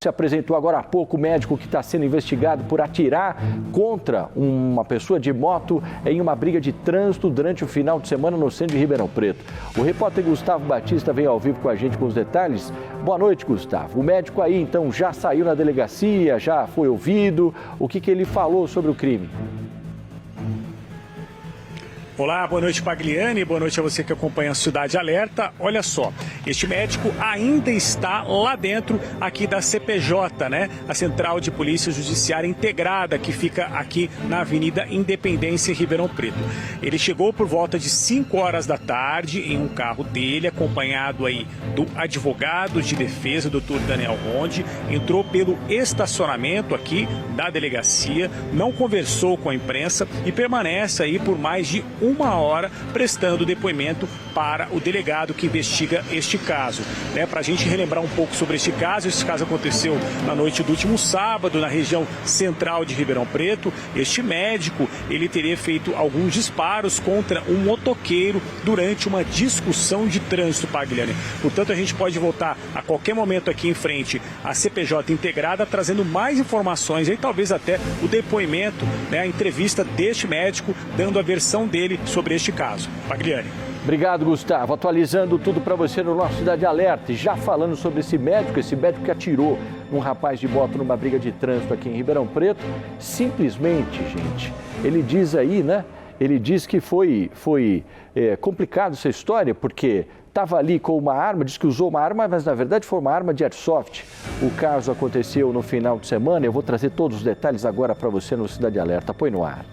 Se apresentou agora há pouco o médico que está sendo investigado por atirar contra uma pessoa de moto em uma briga de trânsito durante o final de semana no centro de Ribeirão Preto. O repórter Gustavo Batista vem ao vivo com a gente com os detalhes. Boa noite, Gustavo. O médico aí, então, já saiu na delegacia, já foi ouvido. O que ele falou sobre o crime? Olá, boa noite, Pagliani, boa noite a você que acompanha a Cidade Alerta. Olha só, este médico ainda está lá dentro aqui da CPJ, né? A Central de Polícia Judiciária Integrada, que fica aqui na Avenida Independência, em Ribeirão Preto. Ele chegou por volta de 5 horas da tarde em um carro dele, acompanhado aí do advogado de defesa, Dr. Daniel Ronde, entrou pelo estacionamento aqui da delegacia, não conversou com a imprensa e permanece aí por mais de 1 hora prestando depoimento para o delegado que investiga este caso. Para a gente relembrar um pouco sobre este caso aconteceu na noite do último sábado, na região central de Ribeirão Preto. Este médico, ele teria feito alguns disparos contra um motoqueiro durante uma discussão de trânsito, Pagliani. Portanto, a gente pode voltar a qualquer momento aqui em frente à CPJ Integrada, trazendo mais informações, aí talvez até o depoimento, a entrevista deste médico, dando a versão dele sobre este caso. Pagliani. Obrigado, Gustavo. Atualizando tudo para você no nosso Cidade Alerta. E já falando sobre esse médico que atirou num rapaz de moto numa briga de trânsito aqui em Ribeirão Preto. Simplesmente, gente, ele diz aí, né? Ele diz que foi complicado essa história, porque estava ali com uma arma, diz que usou uma arma, mas na verdade foi uma arma de airsoft. O caso aconteceu no final de semana. Eu vou trazer todos os detalhes agora para você no Cidade Alerta. Põe no ar.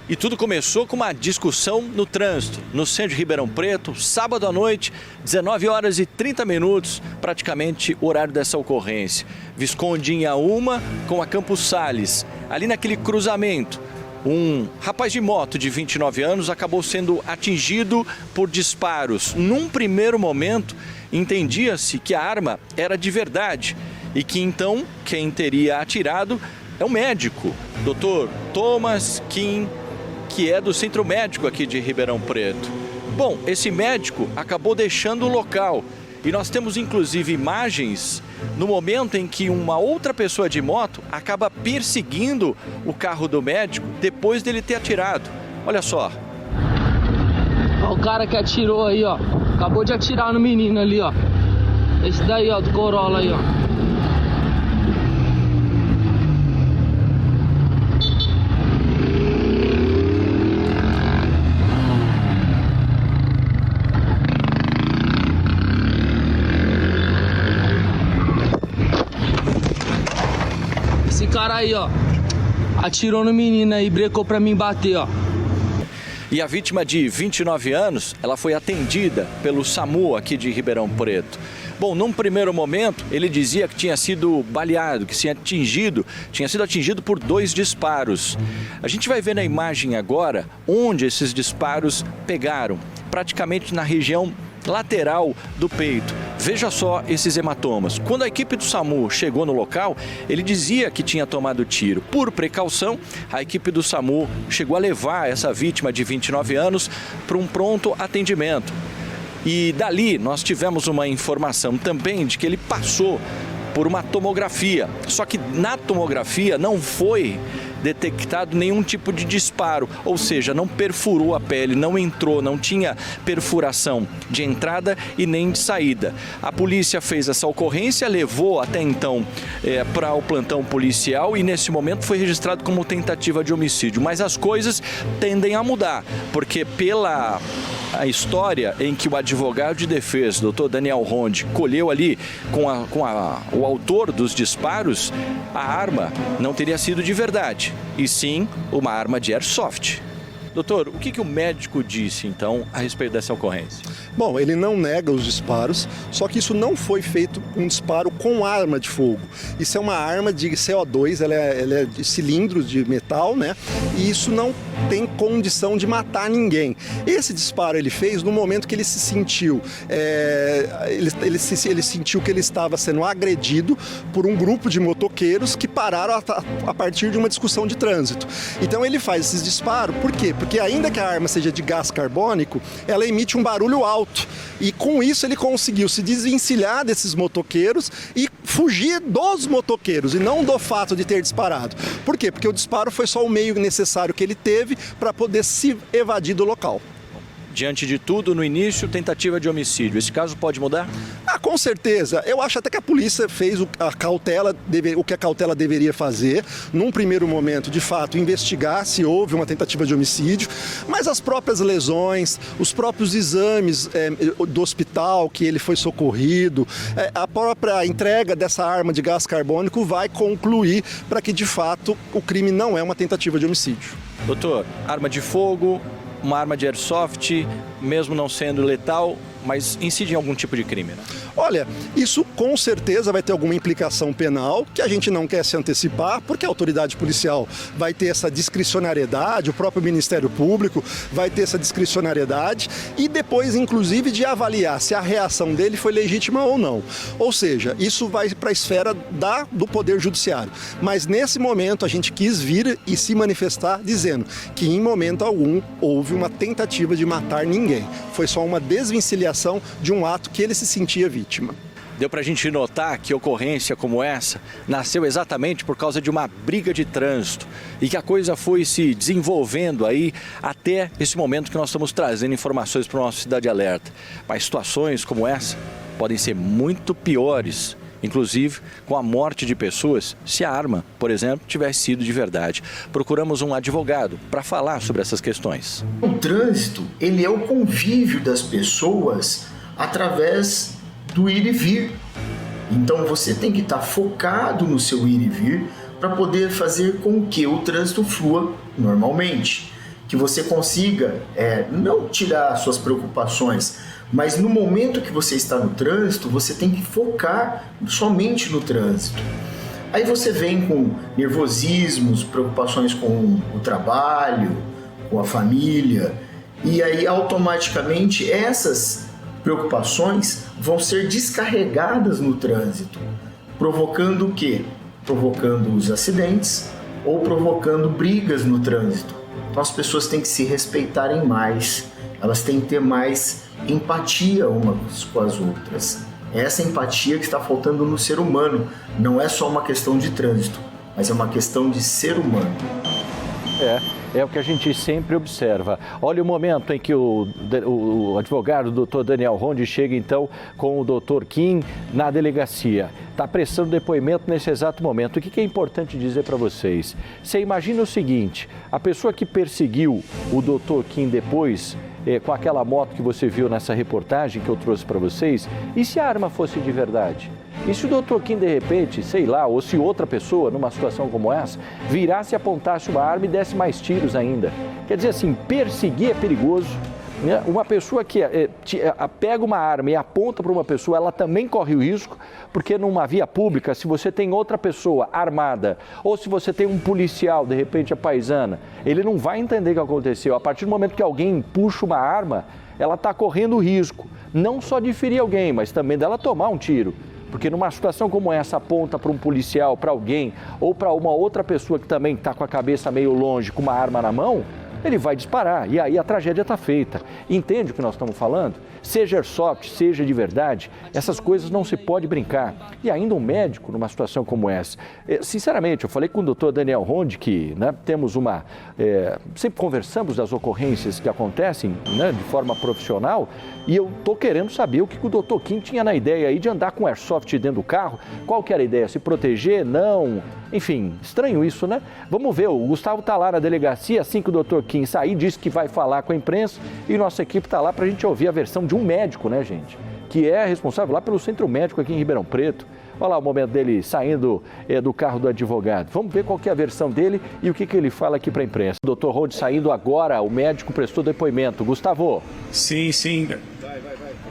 E tudo começou com uma discussão no trânsito, no centro de Ribeirão Preto, sábado à noite, 19 horas e 30 minutos, praticamente o horário dessa ocorrência. Visconde em Auma com a Campos Sales. Ali naquele cruzamento, um rapaz de moto de 29 anos acabou sendo atingido por disparos. Num primeiro momento, entendia-se que a arma era de verdade e que então quem teria atirado é o médico, Dr. Thomas Kim, que é do Centro Médico aqui de Ribeirão Preto. Bom, esse médico acabou deixando o local e nós temos inclusive imagens no momento em que uma outra pessoa de moto acaba perseguindo o carro do médico depois dele ter atirado. Olha só. O cara que atirou aí, ó, acabou de atirar no menino ali, ó. Esse daí, ó, do Corolla aí, ó. Cara aí, ó, atirou no menino aí, brecou pra mim bater, ó. E a vítima de 29 anos, ela foi atendida pelo SAMU aqui de Ribeirão Preto. Bom, num primeiro momento, ele dizia que tinha sido baleado, que tinha sido atingido por 2 disparos. A gente vai ver na imagem agora onde esses disparos pegaram, praticamente na região lateral do peito. Veja só esses hematomas. Quando a equipe do SAMU chegou no local, ele dizia que tinha tomado tiro. Por precaução, a equipe do SAMU chegou a levar essa vítima de 29 anos para um pronto atendimento. E dali nós tivemos uma informação também de que ele passou por uma tomografia. Só que na tomografia não foi detectado nenhum tipo de disparo, ou seja, não perfurou a pele, não entrou, não tinha perfuração de entrada e nem de saída. A polícia fez essa ocorrência, levou até então para o plantão policial e nesse momento foi registrado como tentativa de homicídio. Mas as coisas tendem a mudar, porque pela a história em que o advogado de defesa, Dr. Daniel Ronde, colheu ali com o autor dos disparos, a arma não teria sido de verdade, e sim uma arma de airsoft. Doutor, o que o médico disse, então, a respeito dessa ocorrência? Bom, ele não nega os disparos, só que isso não foi feito um disparo com arma de fogo. Isso é uma arma de CO2, ela é de cilindros de metal, né? E isso não tem condição de matar ninguém. Esse disparo ele fez no momento que ele se sentiu, ele sentiu que ele estava sendo agredido por um grupo de motoqueiros que pararam a partir de uma discussão de trânsito. Então ele faz esses disparos, por quê? Porque ainda que a arma seja de gás carbônico, ela emite um barulho alto. E com isso ele conseguiu se desvencilhar desses motoqueiros e fugir dos motoqueiros e não do fato de ter disparado. Por quê? Porque o disparo foi só o meio necessário que ele teve para poder se evadir do local. Diante de tudo, no início, tentativa de homicídio. Esse caso pode mudar? Com certeza. Eu acho até que a polícia fez o que a cautela deveria fazer. Num primeiro momento, de fato, investigar se houve uma tentativa de homicídio. Mas as próprias lesões, os próprios exames do hospital que ele foi socorrido, a própria entrega dessa arma de gás carbônico vai concluir para que, de fato, o crime não é uma tentativa de homicídio. Doutor, arma de fogo, uma arma de airsoft, mesmo não sendo letal, mas incide em algum tipo de crime, né? Olha, isso com certeza vai ter alguma implicação penal, que a gente não quer se antecipar, porque a autoridade policial vai ter essa discricionariedade, o próprio Ministério Público vai ter essa discricionariedade e depois, inclusive, de avaliar se a reação dele foi legítima ou não. Ou seja, isso vai para a esfera do Poder Judiciário. Mas nesse momento a gente quis vir e se manifestar dizendo que em momento algum houve uma tentativa de matar ninguém. Foi só uma desvencilhação de um ato que ele se sentia vítima. Deu pra gente notar que ocorrência como essa nasceu exatamente por causa de uma briga de trânsito e que a coisa foi se desenvolvendo aí até esse momento que nós estamos trazendo informações para o nosso Cidade Alerta. Mas situações como essa podem ser muito piores, inclusive com a morte de pessoas, se a arma, por exemplo, tivesse sido de verdade. Procuramos um advogado para falar sobre essas questões. O trânsito, ele é o convívio das pessoas através do ir e vir. Então você tem que estar focado no seu ir e vir para poder fazer com que o trânsito flua normalmente. Que você consiga não tirar suas preocupações, mas no momento que você está no trânsito, você tem que focar somente no trânsito. Aí você vem com nervosismos, preocupações com o trabalho, com a família, e aí automaticamente essas preocupações vão ser descarregadas no trânsito, provocando o quê? Provocando os acidentes ou provocando brigas no trânsito. Então as pessoas têm que se respeitarem mais, elas têm que ter mais empatia umas com as outras. É essa empatia que está faltando no ser humano. Não é só uma questão de trânsito, mas é uma questão de ser humano. É o que a gente sempre observa. Olha o momento em que o advogado, o doutor Daniel Ronde, chega então com o doutor Kim na delegacia. Está prestando depoimento nesse exato momento. O que é importante dizer para vocês? Você imagina o seguinte, a pessoa que perseguiu o doutor Kim depois, com aquela moto que você viu nessa reportagem que eu trouxe para vocês, e se a arma fosse de verdade? E se o doutor Kim, de repente, sei lá, ou se outra pessoa, numa situação como essa, virasse, apontasse uma arma e desse mais tiros ainda? Quer dizer assim, perseguir é perigoso. Né? Uma pessoa que pega uma arma e aponta para uma pessoa, ela também corre o risco, porque numa via pública, se você tem outra pessoa armada, ou se você tem um policial, de repente a paisana, ele não vai entender o que aconteceu. A partir do momento que alguém puxa uma arma, ela está correndo o risco, não só de ferir alguém, mas também dela tomar um tiro. Porque numa situação como essa, aponta para um policial, para alguém, ou para uma outra pessoa que também está com a cabeça meio longe, com uma arma na mão, ele vai disparar e aí a tragédia está feita. Entende o que nós estamos falando? Seja airsoft, seja de verdade, essas coisas não se pode brincar. E ainda um médico numa situação como essa. Sinceramente, eu falei com o doutor Daniel Ronde que temos sempre conversamos das ocorrências que acontecem de forma profissional e eu estou querendo saber o que o doutor Kim tinha na ideia aí de andar com airsoft dentro do carro. Qual que era a ideia? Se proteger? Não? Enfim, estranho isso, né? Vamos ver, o Gustavo está lá na delegacia, assim que o doutor Kim sair, disse que vai falar com a imprensa e nossa equipe está lá para a gente ouvir a versão de um médico, né, gente? Que é responsável lá pelo Centro Médico aqui em Ribeirão Preto. Olha lá o momento dele saindo do carro do advogado. Vamos ver qual que é a versão dele e o que ele fala aqui para a imprensa. O doutor Ronde saindo agora, o médico prestou depoimento. Gustavo. Sim.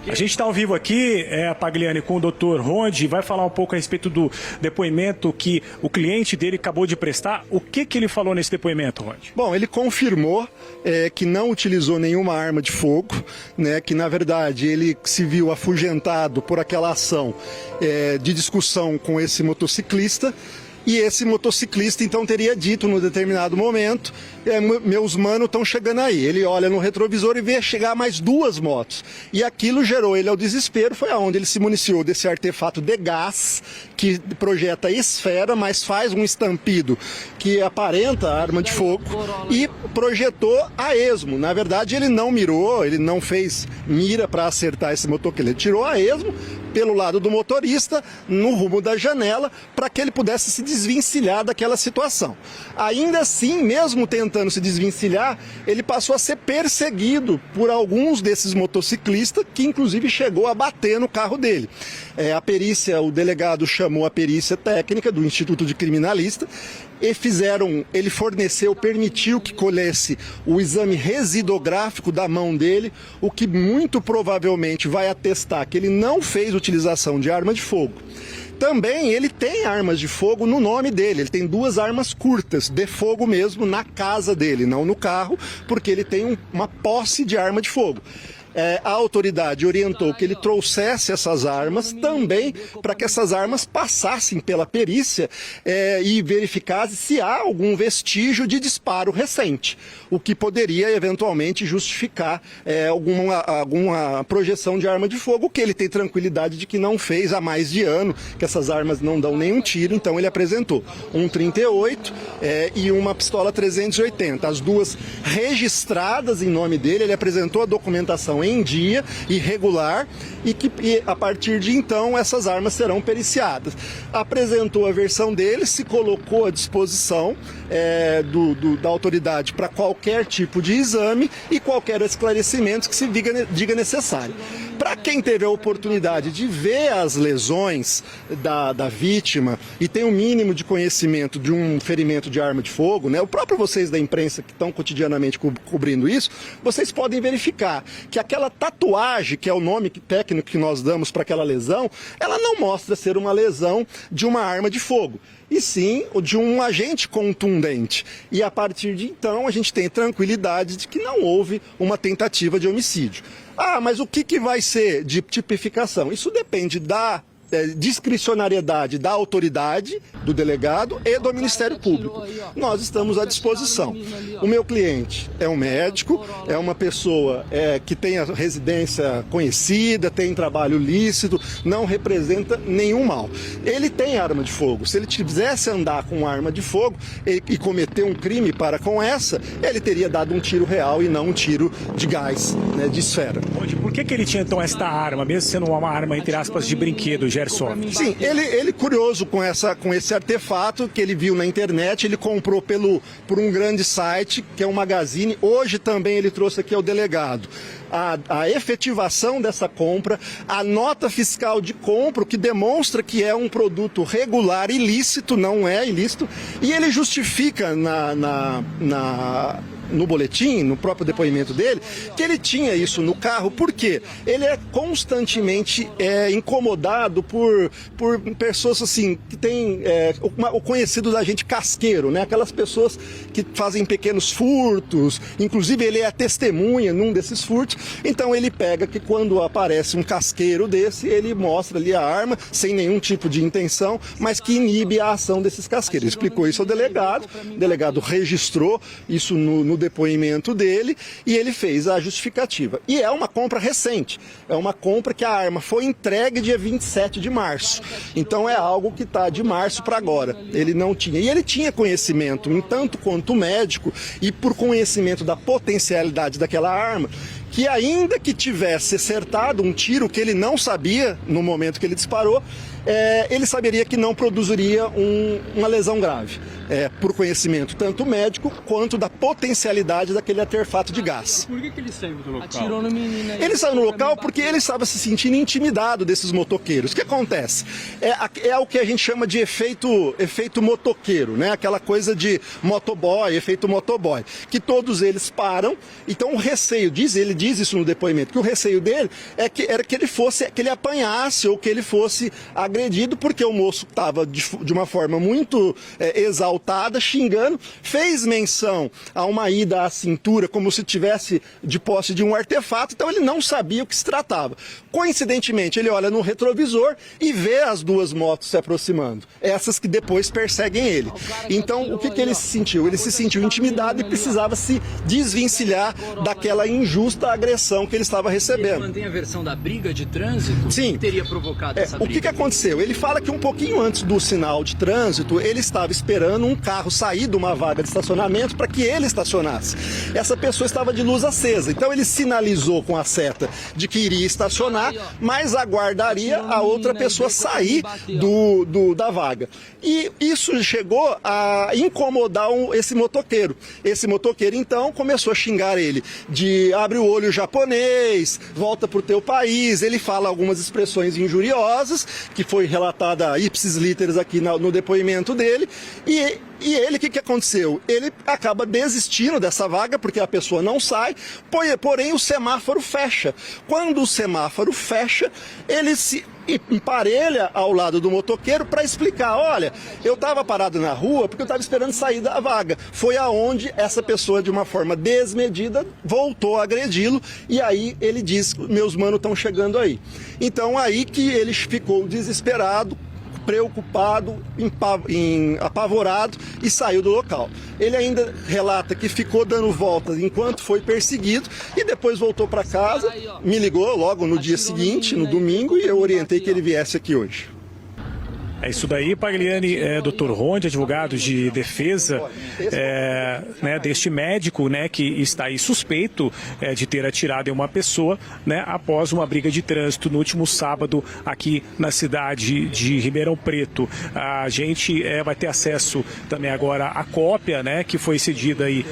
A gente está ao vivo aqui, Pagliani, com o doutor Ronde, vai falar um pouco a respeito do depoimento que o cliente dele acabou de prestar. O que ele falou nesse depoimento, Ronde? Bom, ele confirmou que não utilizou nenhuma arma de fogo, né, que na verdade ele se viu afugentado por aquela ação de discussão com esse motociclista E esse motociclista então teria dito num determinado momento, meus manos estão chegando aí. Ele olha no retrovisor e vê chegar mais 2 motos. E aquilo gerou ele ao desespero, foi aonde ele se municiou desse artefato de gás, que projeta esfera, mas faz um estampido que aparenta arma de fogo, e projetou a esmo. Na verdade, ele não mirou, ele não fez mira para acertar esse motoqueiro, ele tirou a esmo pelo lado do motorista, no rumo da janela, para que ele pudesse se desvencilhar daquela situação. Ainda assim, mesmo tentando se desvencilhar, ele passou a ser perseguido por alguns desses motociclistas, que inclusive chegou a bater no carro dele. A perícia, o delegado chamou a perícia técnica do Instituto de Criminalista, e ele permitiu que colhesse o exame residográfico da mão dele, o que muito provavelmente vai atestar que ele não fez utilização de arma de fogo. Também ele tem armas de fogo no nome dele, ele tem 2 armas curtas, de fogo mesmo, na casa dele, não no carro, porque ele tem uma posse de arma de fogo. A autoridade orientou que ele trouxesse essas armas também para que essas armas passassem pela perícia e verificasse se há algum vestígio de disparo recente, o que poderia eventualmente justificar alguma projeção de arma de fogo, que ele tem tranquilidade de que não fez há mais de ano, que essas armas não dão nenhum tiro, então ele apresentou um 38 e uma pistola 380, as 2 registradas em nome dele. Ele apresentou a documentação em dia e regular, e a partir de então essas armas serão periciadas. Apresentou a versão dele, se colocou à disposição da autoridade para qualquer tipo de exame e qualquer esclarecimento que se diga necessário. Para quem teve a oportunidade de ver as lesões da vítima e tem um mínimo de conhecimento de um ferimento de arma de fogo, né, o próprio vocês da imprensa que estão cotidianamente cobrindo isso, vocês podem verificar que aquela tatuagem, que é o nome técnico que nós damos para aquela lesão, ela não mostra ser uma lesão de uma arma de fogo, e sim de um agente contundente. E a partir de então a gente tem tranquilidade de que não houve uma tentativa de homicídio. Mas o que vai ser de tipificação? Isso depende da discricionariedade da autoridade, do delegado e do Ministério Público. Nós estamos à disposição. O meu cliente é um médico, é uma pessoa que tem a residência conhecida, tem trabalho lícito, não representa nenhum mal. Ele tem arma de fogo. Se ele quisesse andar com arma de fogo e cometer um crime para com essa, ele teria dado um tiro real e não um tiro de gás, né, de esfera. Por que ele tinha então esta arma, mesmo sendo uma arma, entre aspas, de brinquedo, Gerson? Sim, ele curioso com esse artefato que ele viu na internet, ele comprou por um grande site, que é um Magazine. Hoje também ele trouxe aqui ao delegado a efetivação dessa compra, a nota fiscal de compra, que demonstra que é um produto regular, ilícito, não é ilícito, e ele justifica no boletim, no próprio depoimento dele, que ele tinha isso no carro, porque ele é constantemente incomodado por pessoas assim, que tem o conhecido da gente casqueiro, né? Aquelas pessoas que fazem pequenos furtos, inclusive ele é testemunha num desses furtos, então ele pega que quando aparece um casqueiro desse, ele mostra ali a arma, sem nenhum tipo de intenção, mas que inibe a ação desses casqueiros. Ele explicou isso ao delegado, o delegado registrou isso no depoimento dele e ele fez a justificativa. E é uma compra recente, é uma compra que a arma foi entregue dia 27 de março, então é algo que está de março para agora. Ele não tinha, e ele tinha conhecimento, em tanto quanto médico, e por conhecimento da potencialidade daquela arma, que ainda que tivesse acertado um tiro que ele não sabia no momento que ele disparou, ele saberia que não produziria uma lesão grave, por conhecimento tanto médico quanto da potencialidade daquele artefato de gás. Por que ele saiu do local? Atirou no menino aí. Ele saiu no local porque ele estava se sentindo intimidado desses motoqueiros. O que acontece? É o que a gente chama de efeito motoqueiro, né? Aquela coisa de motoboy, efeito motoboy, que todos eles param, então o receio, ele diz isso no depoimento, que o receio dele era que ele apanhasse ou que ele fosse agredido, porque o moço estava de uma forma muito exaltada, xingando, fez menção a uma ida à cintura, como se tivesse de posse de um artefato, então ele não sabia o que se tratava. Coincidentemente, ele olha no retrovisor e vê as duas motos se aproximando, essas que depois perseguem ele. Então, o que ele se sentiu? Ele se sentiu intimidado e precisava se desvencilhar daquela injusta agressão que ele estava recebendo. Ele mantém a versão da briga de trânsito? Sim. Que teria provocado essa briga? O que aconteceu? Ele fala que um pouquinho antes do sinal de trânsito, ele estava esperando um carro sair de uma vaga de estacionamento para que ele estacionasse. Essa pessoa estava de luz acesa, então ele sinalizou com a seta de que iria estacionar, mas aguardaria a outra pessoa sair da vaga. E isso chegou a incomodar esse motoqueiro. Esse motoqueiro, então, começou a xingar ele de abre o olho japonês, volta pro teu país. Ele fala algumas expressões injuriosas, que foi relatada ipsis literis aqui no depoimento dele, e ele, o que aconteceu? Ele acaba desistindo dessa vaga, porque a pessoa não sai, porém o semáforo fecha. Quando o semáforo fecha, ele se emparelha ao lado do motoqueiro para explicar, olha, eu estava parado na rua porque eu estava esperando sair da vaga. Foi aonde essa pessoa, de uma forma desmedida, voltou a agredi-lo, e aí ele diz, meus manos estão chegando aí. Então aí que ele ficou desesperado, preocupado, apavorado, e saiu do local. Ele ainda relata que ficou dando voltas enquanto foi perseguido e depois voltou para casa, me ligou logo no dia seguinte, no domingo, e eu orientei que ele viesse aqui hoje. É isso daí, Pagliani, Dr. Ronde, advogado de defesa deste médico, né, que está aí suspeito de ter atirado em uma pessoa, né, após uma briga de trânsito no último sábado aqui na cidade de Ribeirão Preto. A gente vai ter acesso também agora à cópia, né, que foi cedida aí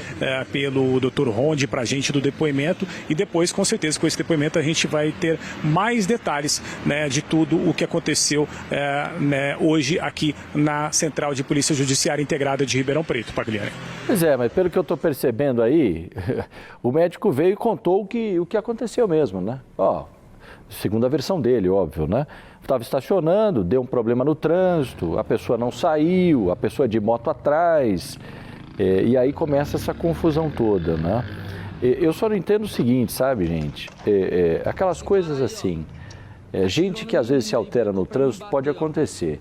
pelo Dr. Ronde para a gente do depoimento, e depois, com certeza, com esse depoimento a gente vai ter mais detalhes, né, de tudo o que aconteceu, né, hoje aqui na Central de Polícia Judiciária Integrada de Ribeirão Preto, Pagliani. Pois é, mas pelo que eu estou percebendo aí, o médico veio e contou o que aconteceu mesmo, né? Segundo a versão dele, óbvio, né? Estava estacionando, deu um problema no trânsito, a pessoa não saiu, a pessoa de moto atrás, e aí começa essa confusão toda, né? Eu só não entendo o seguinte, sabe, gente? Aquelas coisas assim... gente que às vezes se altera no trânsito, pode acontecer.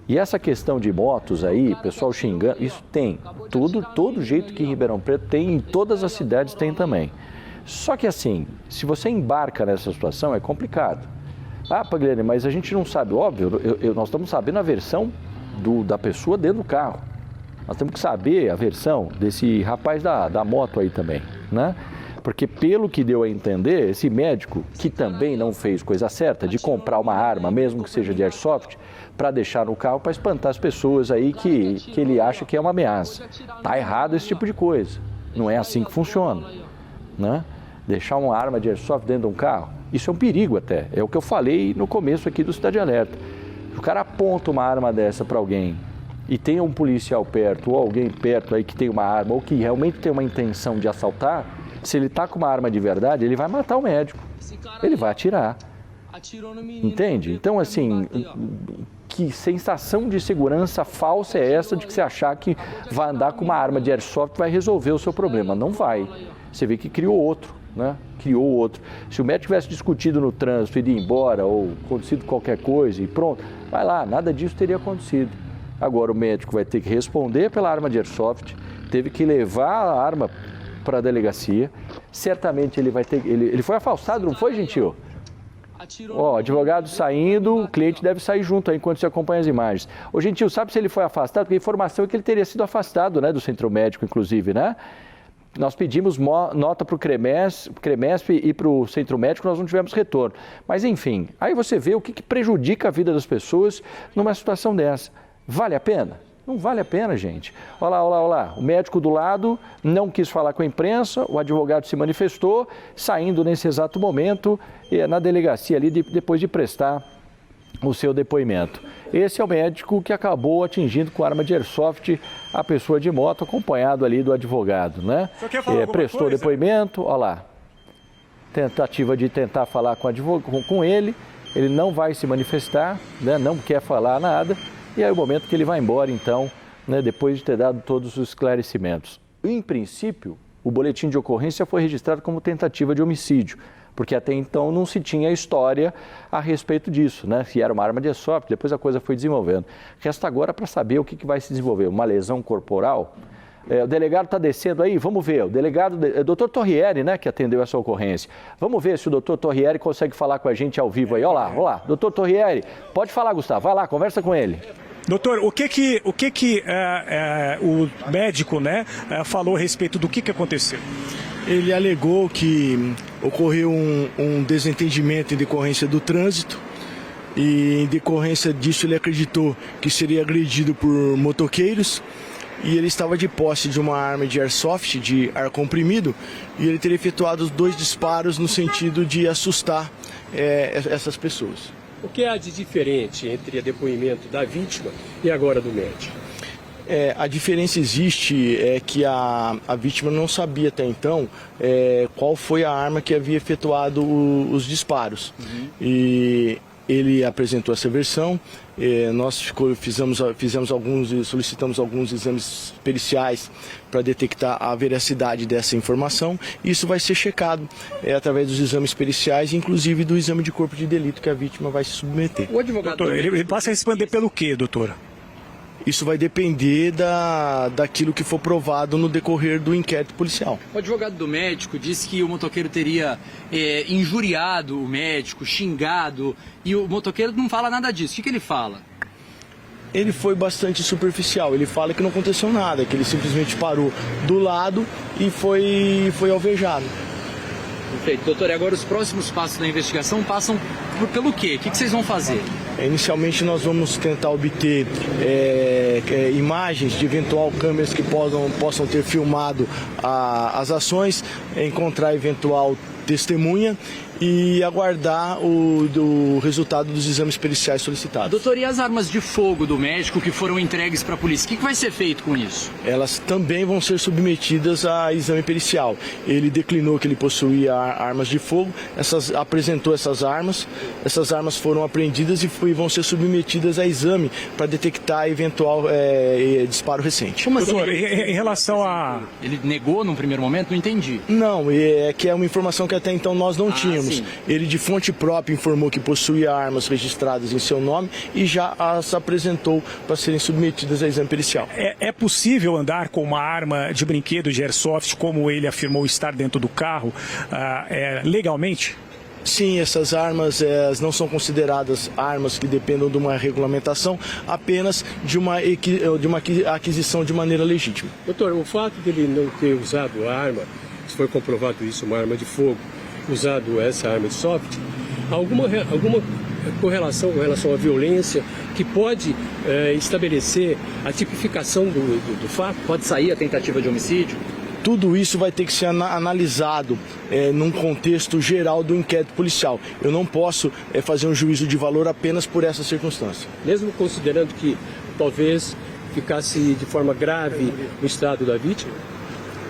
E essa questão de motos aí, pessoal xingando, isso tem. Todo jeito que em Ribeirão Preto tem, em todas as cidades tem também. Só que assim, se você embarca nessa situação, é complicado. Pagliani, mas a gente não sabe, óbvio, nós estamos sabendo a versão da pessoa dentro do carro. Nós temos que saber a versão desse rapaz da moto aí também, né? Porque pelo que deu a entender, esse médico, que também não fez coisa certa, de comprar uma arma, mesmo que seja de airsoft, para deixar no carro para espantar as pessoas aí que ele acha que é uma ameaça. Tá errado esse tipo de coisa. Não é assim que funciona, né? Deixar uma arma de airsoft dentro de um carro, isso é um perigo até. É o que eu falei no começo aqui do Cidade Alerta. Se o cara aponta uma arma dessa para alguém e tem um policial perto, ou alguém perto aí que tem uma arma, ou que realmente tem uma intenção de assaltar, se ele está com uma arma de verdade, ele vai matar o médico. Ele vai atirar. Entende? Então, assim, que sensação de segurança falsa é essa de que você achar que vai andar com uma arma de airsoft vai resolver o seu problema? Não vai. Você vê que criou outro, né? Criou outro. Se o médico tivesse discutido no trânsito, ido embora, ou acontecido qualquer coisa e pronto, vai lá, nada disso teria acontecido. Agora o médico vai ter que responder pela arma de airsoft, teve que levar a arma para a delegacia, certamente ele vai ter... Ele foi afastado, não foi, Gentil? Advogado saindo, o cliente deve sair junto aí enquanto você acompanha as imagens. Gentil, sabe se ele foi afastado? Porque a informação é que ele teria sido afastado, né, do centro médico, inclusive, né? Nós pedimos nota para o CREMESP e para o centro médico, nós não tivemos retorno. Mas, enfim, aí você vê o que prejudica a vida das pessoas numa situação dessa. Vale a pena? Não vale a pena, gente. Olha lá. O médico do lado não quis falar com a imprensa, o advogado se manifestou, saindo nesse exato momento na delegacia ali, depois de prestar o seu depoimento. Esse é o médico que acabou atingindo com arma de airsoft a pessoa de moto, acompanhado ali do advogado, né? Só quer falar prestou coisa? Depoimento, olha lá. tentativa de tentar falar com ele não vai se manifestar, né? Não quer falar nada, e aí é o momento que ele vai embora, então, né? Depois de ter dado todos os esclarecimentos. Em princípio, o boletim de ocorrência foi registrado como tentativa de homicídio, porque até então não se tinha história a respeito disso, né? Se era uma arma de airsoft, depois a coisa foi desenvolvendo. Resta agora para saber o que vai se desenvolver, uma lesão corporal. O delegado está descendo aí, vamos ver, o delegado, doutor Torrieri, né, que atendeu essa ocorrência. Vamos ver se o doutor Torrieri consegue falar com a gente ao vivo aí. Olha lá, doutor Torrieri, pode falar, Gustavo, vai lá, conversa com ele. Doutor, o que o médico, né, falou a respeito do que aconteceu? Ele alegou que ocorreu um desentendimento em decorrência do trânsito e em decorrência disso ele acreditou que seria agredido por motoqueiros e ele estava de posse de uma arma de airsoft, de ar comprimido, e ele teria efetuado 2 disparos no sentido de assustar essas pessoas. O que há de diferente entre o depoimento da vítima e agora do médico? A diferença existe é que a vítima não sabia até então qual foi a arma que havia efetuado os disparos. Uhum. E ele apresentou essa versão, nós solicitamos alguns exames periciais para detectar a veracidade dessa informação. Isso vai ser checado através dos exames periciais, inclusive do exame de corpo de delito que a vítima vai se submeter. O advogado, doutor, ele passa a responder pelo quê, doutora? Isso vai depender daquilo que for provado no decorrer do inquérito policial. O advogado do médico disse que o motoqueiro teria injuriado o médico, xingado, e o motoqueiro não fala nada disso. O que ele fala? Ele foi bastante superficial. Ele fala que não aconteceu nada, que ele simplesmente parou do lado e foi alvejado. Perfeito. Doutor, e agora os próximos passos da investigação passam pelo quê? O que vocês vão fazer? Inicialmente nós vamos tentar obter imagens de eventual câmeras que possam ter filmado as ações, encontrar eventual testemunha e aguardar o resultado dos exames periciais solicitados. Doutor, e as armas de fogo do médico que foram entregues para a polícia? O que vai ser feito com isso? Elas também vão ser submetidas a exame pericial. Ele declinou que ele possuía armas de fogo, apresentou essas armas foram apreendidas e vão ser submetidas a exame para detectar eventual disparo recente. Como assim? Doutor, em relação a... Ele negou num primeiro momento? Não entendi. Não, que é uma informação que até então nós não tínhamos. Sim. Ele de fonte própria informou que possuía armas registradas em seu nome e já as apresentou para serem submetidas a exame pericial. É possível andar com uma arma de brinquedo de airsoft, como ele afirmou estar dentro do carro, legalmente? Sim, essas armas não são consideradas armas que dependam de uma regulamentação, apenas de uma aquisição de maneira legítima. Doutor, o fato de ele não ter usado a arma, se foi comprovado isso, uma arma de fogo, usado essa arma de soft, alguma correlação com relação à violência que pode estabelecer a tipificação do fato? Pode sair a tentativa de homicídio? Tudo isso vai ter que ser analisado num contexto geral do inquérito policial. Eu não posso fazer um juízo de valor apenas por essa circunstância. Mesmo considerando que talvez ficasse de forma grave o estado da vítima?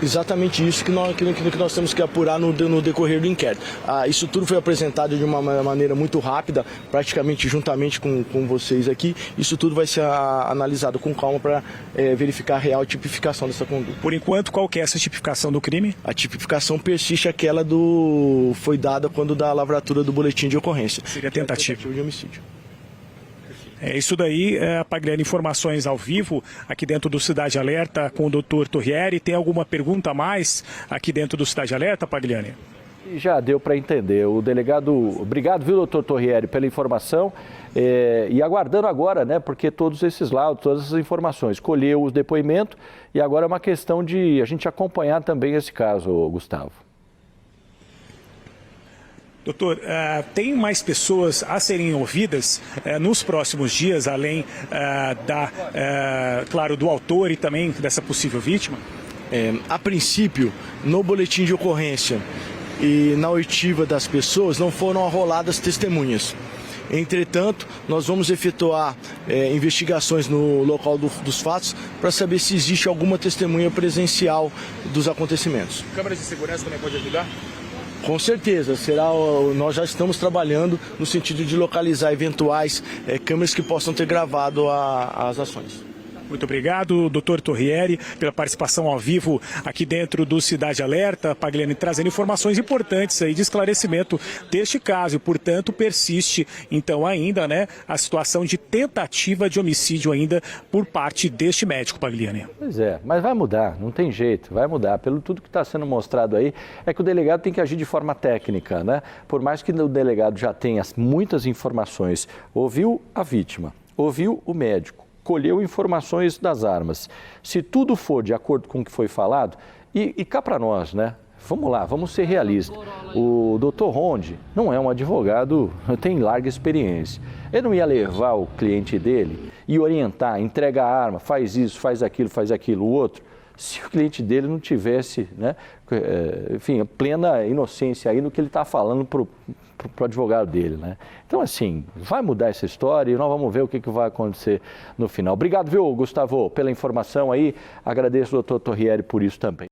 Exatamente isso que nós temos que apurar no decorrer do inquérito. Isso tudo foi apresentado de uma maneira muito rápida, praticamente juntamente com vocês aqui. Isso tudo vai ser analisado com calma para verificar a real tipificação dessa conduta. Por enquanto, qual que é essa tipificação do crime? A tipificação persiste aquela foi dada quando da lavratura do boletim de ocorrência. Seria tentativa de homicídio. Isso daí, Pagliani, informações ao vivo aqui dentro do Cidade Alerta com o doutor Torrieri. Tem alguma pergunta a mais aqui dentro do Cidade Alerta, Pagliani? Já deu para entender. O delegado, obrigado, viu, doutor Torrieri, pela informação. E aguardando agora, né, porque todos esses laudos, todas essas informações, colheu o depoimento e agora é uma questão de a gente acompanhar também esse caso, Gustavo. Doutor, tem mais pessoas a serem ouvidas nos próximos dias, além claro, do autor e também dessa possível vítima? A princípio, no boletim de ocorrência e na oitiva das pessoas não foram arroladas testemunhas. Entretanto, nós vamos efetuar investigações no local dos fatos para saber se existe alguma testemunha presencial dos acontecimentos. Câmeras de segurança também pode ajudar? Com certeza, nós já estamos trabalhando no sentido de localizar eventuais câmeras que possam ter gravado as ações. Muito obrigado, doutor Torrieri, pela participação ao vivo aqui dentro do Cidade Alerta. Pagliani trazendo informações importantes aí de esclarecimento deste caso. E, portanto, persiste, então, ainda, né, a situação de tentativa de homicídio ainda por parte deste médico, Pagliani. Pois é, mas vai mudar, não tem jeito, vai mudar. Pelo tudo que está sendo mostrado aí, é que o delegado tem que agir de forma técnica, né? Por mais que o delegado já tenha muitas informações, ouviu a vítima, ouviu o médico, colheu informações das armas. Se tudo for de acordo com o que foi falado, e cá para nós, né? Vamos lá, vamos ser realistas. O doutor Ronde não é um advogado, tem larga experiência. Ele não ia levar o cliente dele e orientar, entrega a arma, faz isso, faz aquilo, o outro, se o cliente dele não tivesse, né, enfim, plena inocência aí no que ele está falando para o advogado dele, né? Então, assim, vai mudar essa história e nós vamos ver o que vai acontecer no final. Obrigado, viu, Gustavo, pela informação aí. Agradeço ao doutor Torrieri por isso também.